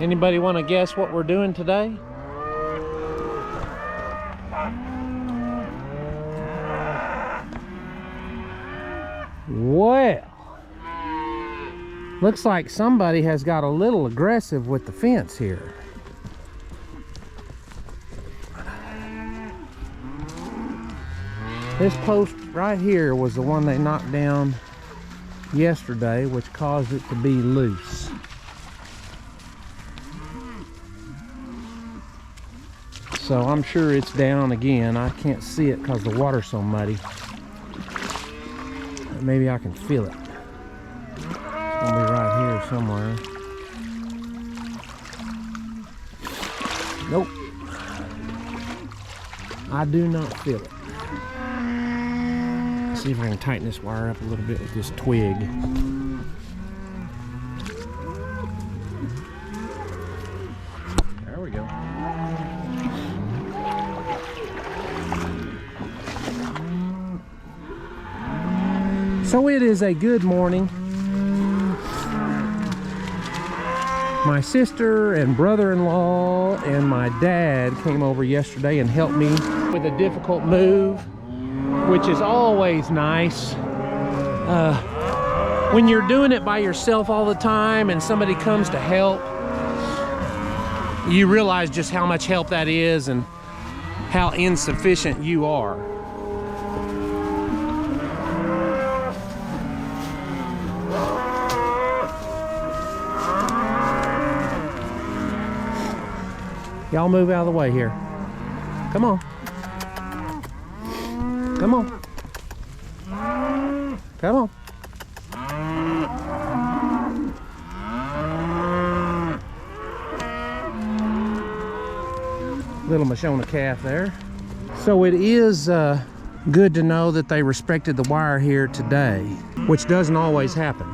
Anybody want to guess what we're doing today? Well, looks like somebody has got a little aggressive with the fence here. This post right here was the one they knocked down yesterday, which caused it to be loose. So I'm sure it's down again. I can't see it because the water's so muddy. Maybe I can feel it. It's gonna be right here somewhere. Nope. I do not feel it. Let's see if I can tighten this wire up a little bit with this twig. There we go. So it is a good morning. My sister and brother-in-law and my dad came over yesterday and helped me with a difficult move, which is always nice. When you're doing it by yourself all the time and somebody comes to help, you realize just how much help that is and how insufficient you are. Y'all move out of the way here. Come on. Come on. Come on. Little Mashona calf there. So it is good to know that they respected the wire here today, which doesn't always happen.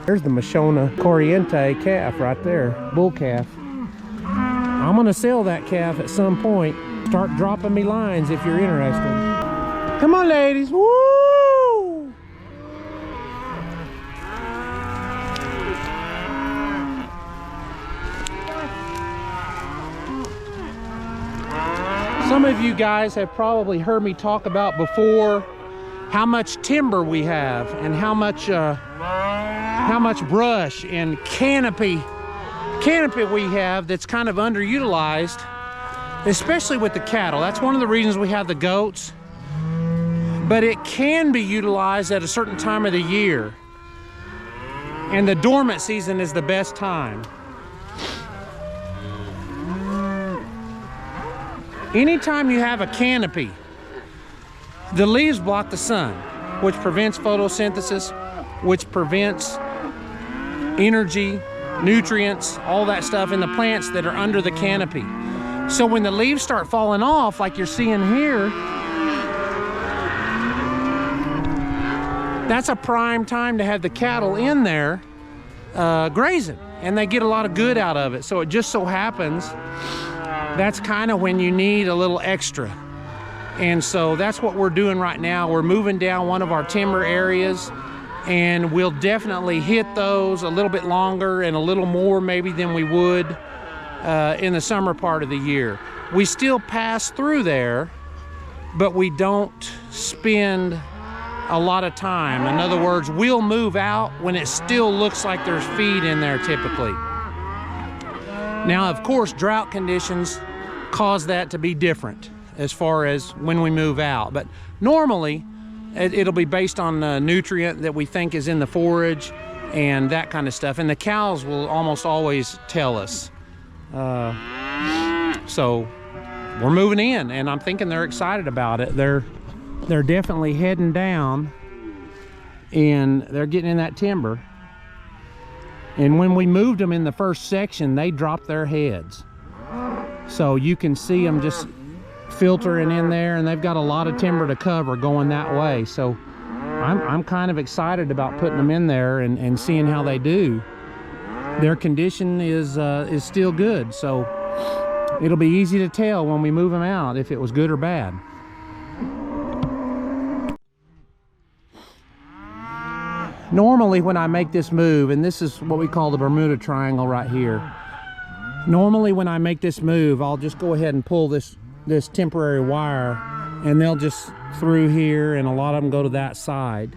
There's the Mashona Corriente calf right there, bull calf. I'm gonna sell that calf at some point. Start dropping me lines if you're interested. Come on, ladies, woo! Some of you guys have probably heard me talk about before how much timber we have and how much brush and canopy we have that's kind of underutilized, especially with the cattle. That's one of the reasons we have the goats, but it can be utilized at a certain time of the year. And the dormant season is the best time. Anytime you have a canopy, the leaves block the sun, which prevents photosynthesis, which prevents energy, nutrients, all that stuff in the plants that are under the canopy. So when the leaves start falling off, like you're seeing here, that's a prime time to have the cattle in there grazing, and they get a lot of good out of it. So it just so happens that's kind of when you need a little extra. And so that's what we're doing right now. We're moving down one of our timber areas, and we'll definitely hit those a little bit longer and a little more maybe than we would in the summer part of the year. We still pass through there, but we don't spend a lot of time. In other words, we'll move out when it still looks like there's feed in there typically. Now, of course, drought conditions cause that to be different as far as when we move out. But normally, it'll be based on the nutrient that we think is in the forage and that kind of stuff. And the cows will almost always tell us. So we're moving in, and I'm thinking they're excited about it. They're definitely heading down, and they're getting in that timber. And when we moved them in the first section, they dropped their heads. So you can see them just filtering in there, and they've got a lot of timber to cover going that way. So I'm kind of excited about putting them in there and seeing how they do. Their condition is still good, so it'll be easy to tell when we move them out if it was good or bad. Normally when I make this move, and this is what we call the Bermuda Triangle right here. Normally when I make this move, I'll just go ahead and pull this temporary wire, and they'll just through here, and a lot of them go to that side.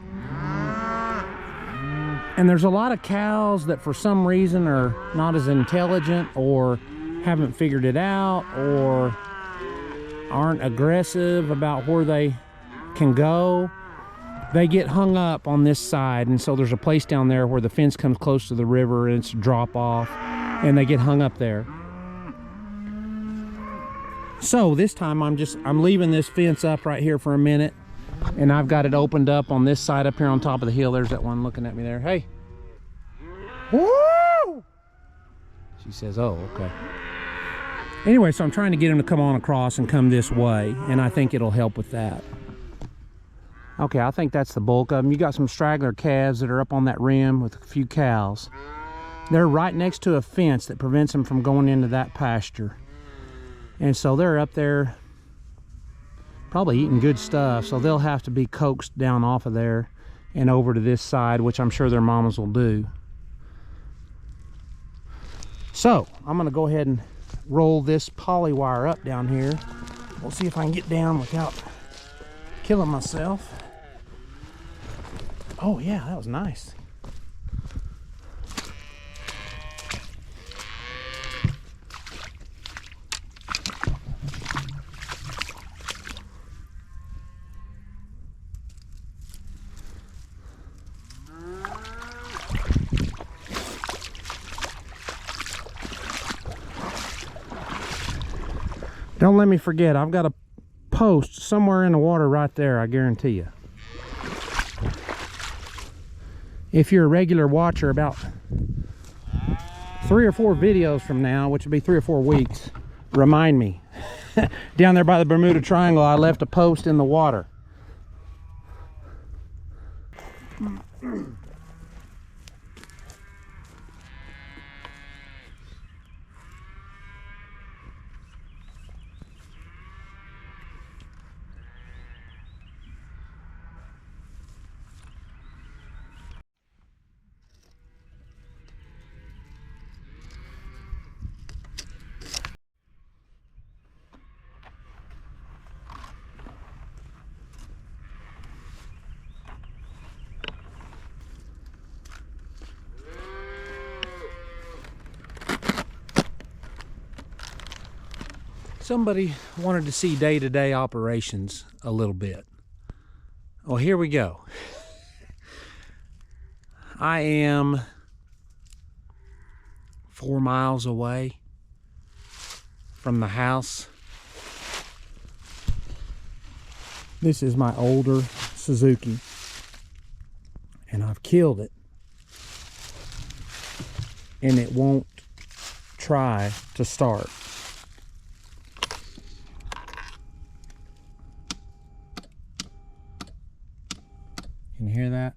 And there's a lot of cows that for some reason are not as intelligent, or haven't figured it out, or aren't aggressive about where they can go. They get hung up on this side, and so there's a place down there where the fence comes close to the river and it's a drop off, and they get hung up there. So this time I'm leaving this fence up right here for a minute, and I've got it opened up on this side up here on top of the hill. There's that one looking at me there. Hey. Woo! She says, oh, okay. Anyway, so I'm trying to get him to come on across and come this way, and I think it'll help with that. Okay, I think that's the bulk of them. You got some straggler calves that are up on that rim with a few cows. They're right next to a fence that prevents them from going into that pasture. And so they're up there probably eating good stuff, so they'll have to be coaxed down off of there and over to this side, which I'm sure their mamas will do. So I'm gonna go ahead and roll this poly wire up down here. We'll see if I can get down without killing myself. Oh yeah, that was nice. Don't let me forget, I've got a post somewhere in the water right there, I guarantee you. If you're a regular watcher, about 3 or 4 videos from now, which would be 3 or 4 weeks, remind me. Down there by the Bermuda Triangle, I left a post in the water. Somebody wanted to see day-to-day operations a little bit. Well, here we go. I am 4 miles away from the house. This is my older Suzuki, and I've killed it, and it won't try to start. Can you hear that?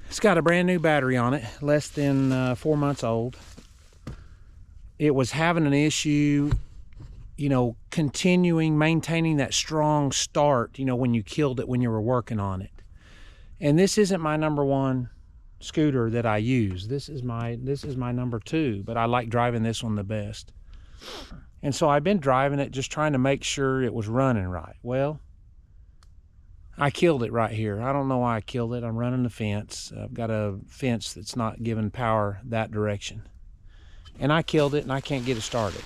It's got a brand new battery on it, less than 4 months old. It was having an issue, you know, maintaining that strong start, you know, when you killed it when you were working on it. And this isn't my number one scooter that I use. This is my number two, but I like driving this one the best. And so I've been driving it, just trying to make sure it was running right. Well, I killed it right here. I don't know why I killed it. I'm running the fence. I've got a fence that's not giving power that direction. And I killed it, and I can't get it started.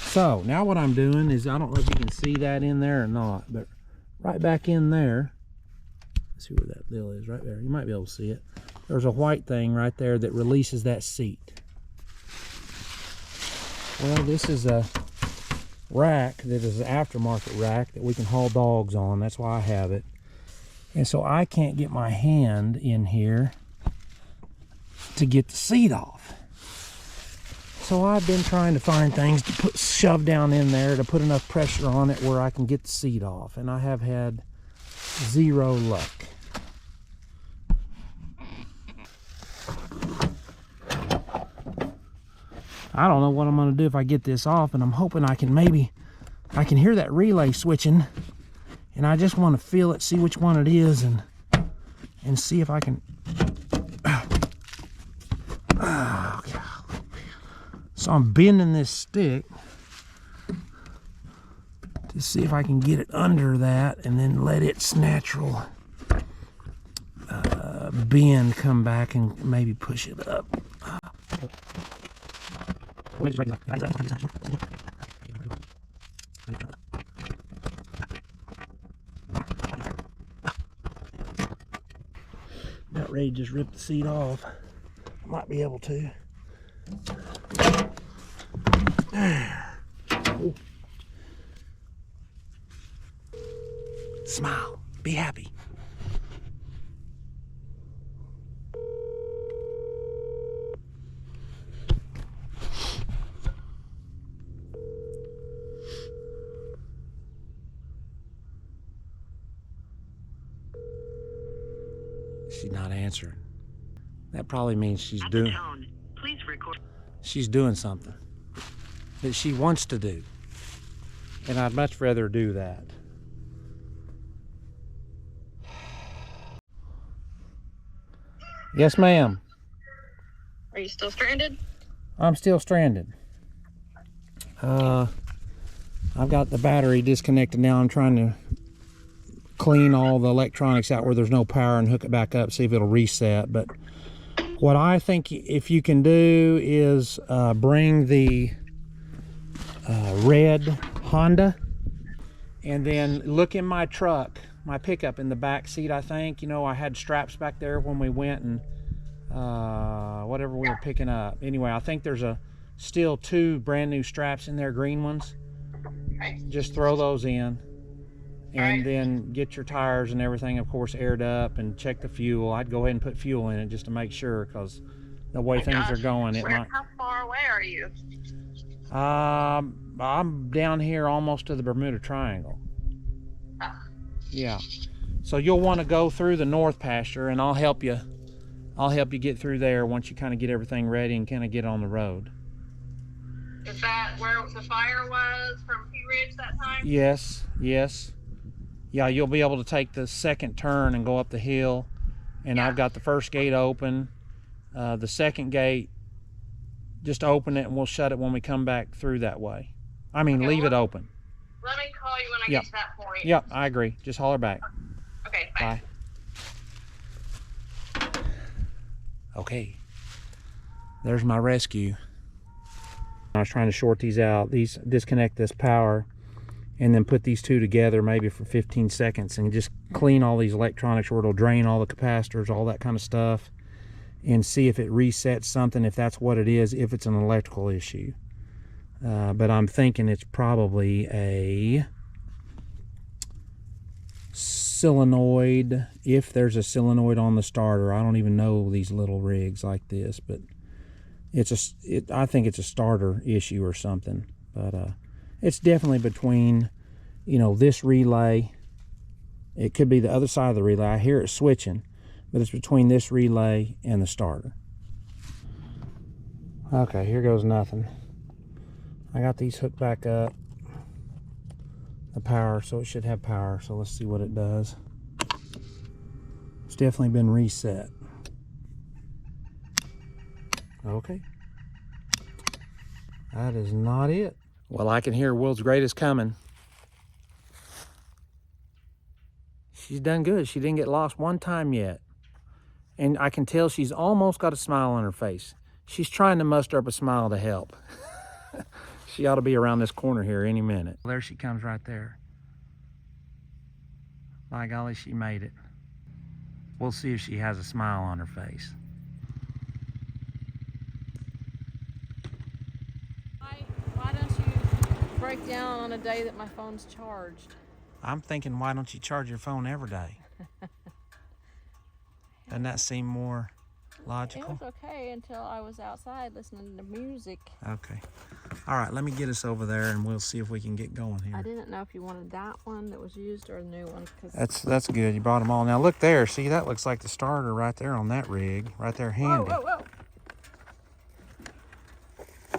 So now what I'm doing is, I don't know if you can see that in there or not, but right back in there, let's see where that deal is, right there. You might be able to see it. There's a white thing right there that releases that seat. Well, this is a rack that is an aftermarket rack that we can haul dogs on. That's why I have it. And so I can't get my hand in here to get the seat off. So I've been trying to find things to shove down in there to put enough pressure on it where I can get the seat off, and I have had zero luck. I don't know what I'm going to do if I get this off, and I'm hoping I can hear that relay switching, and I just want to feel it, see which one it is, and see if I can. Oh, God. So I'm bending this stick to see if I can get it under that, and then let its natural bend come back and maybe push it up. About ready to just rip the seat off. Might be able to. There. Oh. Smile. Be happy. She's not answering. That probably means she's doing something that she wants to do. And I'd much rather do that. Yes, ma'am. Are you still stranded? I'm still stranded. I've got the battery disconnected now. I'm trying to clean all the electronics out where there's no power and hook it back up, see if it'll reset. But what I think if you can do is bring the red Honda, and then look in my truck, my pickup in the back seat. I think, you know, I had straps back there when we went and whatever we were picking up. Anyway, I think there's still 2 brand new straps in there, green ones. Just throw those in. And then get your tires and everything, of course, aired up, and check the fuel. I'd go ahead and put fuel in it just to make sure, because the way things are going, it might. How far away are you? I'm down here almost to the Bermuda Triangle. Yeah. So you'll want to go through the north pasture, and I'll help you. I'll help you get through there once you kind of get everything ready and kind of get on the road. Is that where the fire was from Pea Ridge that time? Yes. Yes. Yeah, you'll be able to take the second turn and go up the hill, and I've got the first gate open. The second gate, just open it and we'll shut it when we come back through that way. I mean, leave it open. Let me call you when I get to that point. Yep, I agree. Just holler back. Okay, bye. Okay, there's my rescue. I was trying to short these out. These disconnect this power, and then put these two together maybe for 15 seconds and just clean all these electronics, or it'll drain all the capacitors, all that kind of stuff, and see if it resets something, if that's what it is, if it's an electrical issue. But I'm thinking it's probably a solenoid, if there's a solenoid on the starter. I don't even know these little rigs like this, but I think it's a starter issue or something. But it's definitely between, you know, this relay. It could be the other side of the relay. I hear it switching, but it's between this relay and the starter. Okay, here goes nothing. I got these hooked back up. The power, so it should have power. So let's see what it does. It's definitely been reset. Okay. That is not it. Well, I can hear World's Greatest coming. She's done good. She didn't get lost one time yet. And I can tell she's almost got a smile on her face. She's trying to muster up a smile to help. She ought to be around this corner here any minute. There she comes right there. By golly, she made it. We'll see if she has a smile on her face. Why don't you break down on a day that my phone's charged? I'm thinking, why don't you charge your phone every day? Doesn't that seem more logical? It was okay until I was outside listening to music. Okay. All right, let me get us over there and we'll see if we can get going here. I didn't know if you wanted that one that was used or the new one. That's good. You brought them all. Now look there. See, that looks like the starter right there on that rig. Right there handy. Whoa, whoa,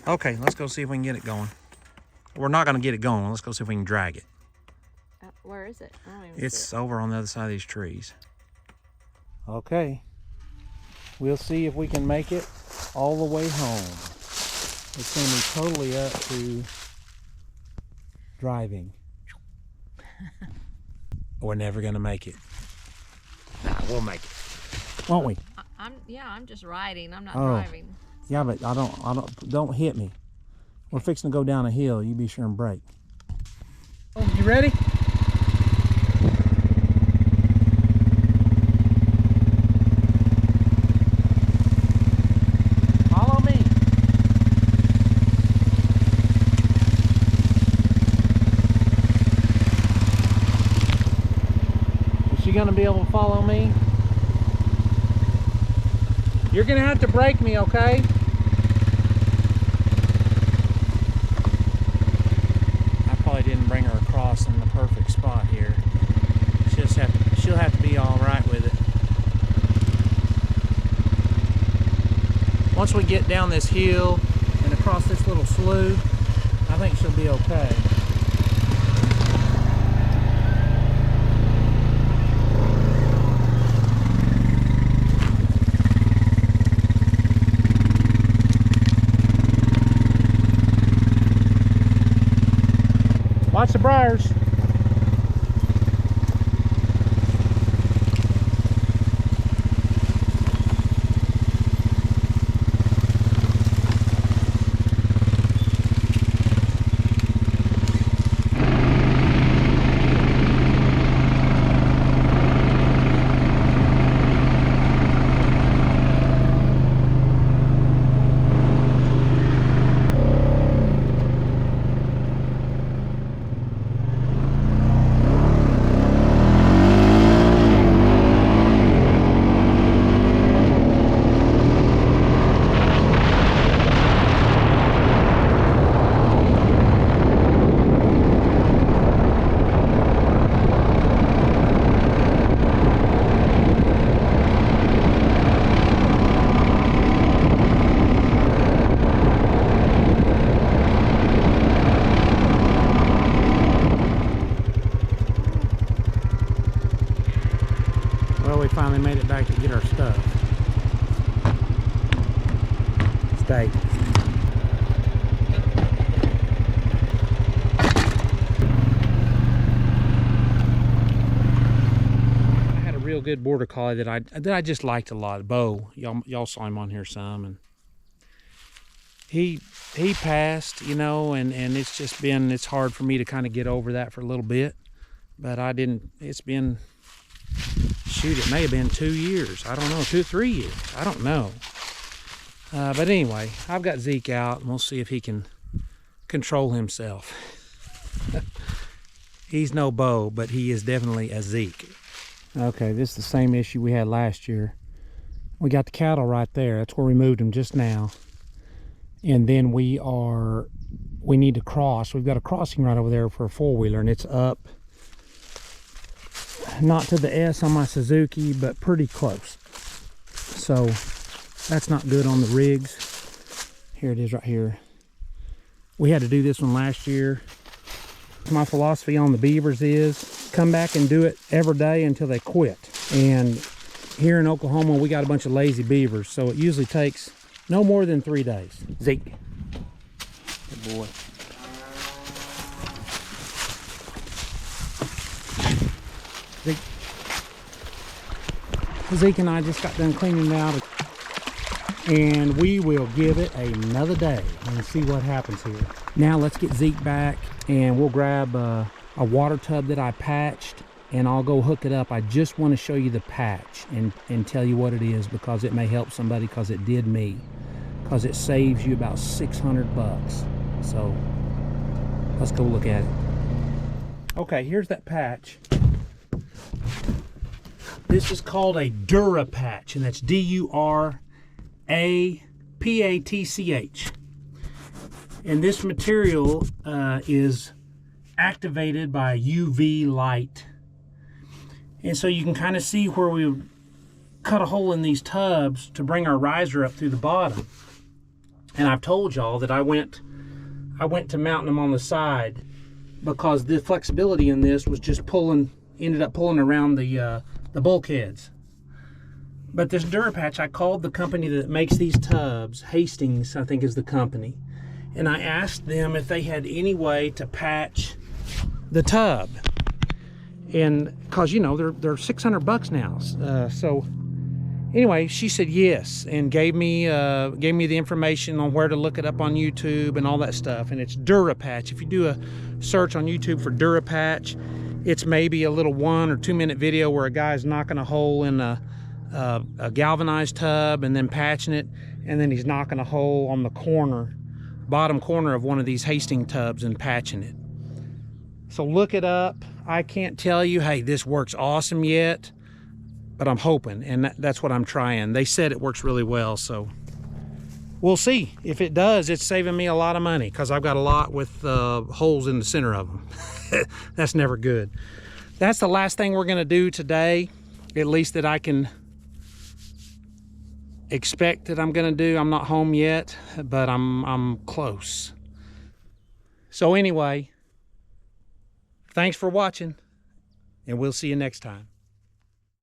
whoa. Okay, let's go see if we can get it going. We're not going to get it going. Let's go see if we can drag it. Where is it? I don't even see It's over on the other side of these trees. Okay. We'll see if we can make it all the way home. It's going to be totally up to driving. We're never going to make it. Nah, we'll make it. Won't we? I'm just riding. I'm not driving. Yeah, but don't hit me. We're fixing to go down a hill. You be sure and brake. You ready? Gonna be able to follow me? You're gonna have to brake me, okay? I probably didn't bring her across in the perfect spot here. She'll have to be all right with it. Once we get down this hill and across this little slough, I think she'll be okay. Watch the briars. Finally made it back to get our stuff. Stay. I had a real good border collie that I just liked a lot. Bo, y'all saw him on here some, and he passed, you know, and it's just been, it's hard for me to kind of get over that for a little bit. But I didn't, it's been, shoot, it may have been 2 years. I don't know, 2 or 3 years. I don't know. But anyway, I've got Zeke out, and we'll see if he can control himself. He's no Bo, but he is definitely a Zeke. Okay, this is the same issue we had last year. We got the cattle right there. That's where we moved them just now. And then we need to cross. We've got a crossing right over there for a four-wheeler, and it's up, not to the S on my Suzuki, but pretty close. So that's not good on the rigs. Here it is right here. We had to do this one last year. My philosophy on the beavers is come back and do it every day until they quit. And here in Oklahoma, we got a bunch of lazy beavers, so it usually takes no more than 3 days. Zeke. Good boy. Zeke and I just got done cleaning it out, and we will give it another day and see what happens here. Now let's get Zeke back, and we'll grab a water tub that I patched, and I'll go hook it up. I just want to show you the patch and tell you what it is, because it may help somebody, because it did me, because it saves you about 600 bucks. So let's go look at it. Okay, here's that patch. This is called a Dura patch, and that's D-U-R-A-P-A-T-C-H. And this material is activated by UV light. And so you can kind of see where we cut a hole in these tubs to bring our riser up through the bottom. And I've told y'all that I went to mounting them on the side, because the flexibility in this was just ended up pulling around the bulkheads. But this Durapatch, I called the company that makes these tubs, Hastings I think is the company, and I asked them if they had any way to patch the tub, and because, you know, they're 600 bucks now. So anyway, she said yes, and gave me the information on where to look it up on YouTube and all that stuff. And it's Durapatch. If you do a search on YouTube for Durapatch, it's maybe a little 1 or 2 minute video where a guy's knocking a hole in a galvanized tub and then patching it, and then he's knocking a hole on the bottom corner of one of these Hastings tubs and patching it. So look it up. I can't tell you, hey, this works awesome yet, but I'm hoping, and that's what I'm trying. They said it works really well, so we'll see. If it does, it's saving me a lot of money, because I've got a lot with holes in the center of them. That's never good. That's the last thing we're gonna do today, at least that I can expect that I'm gonna do. I'm not home yet, but I'm close. So anyway, thanks for watching, and we'll see you next time.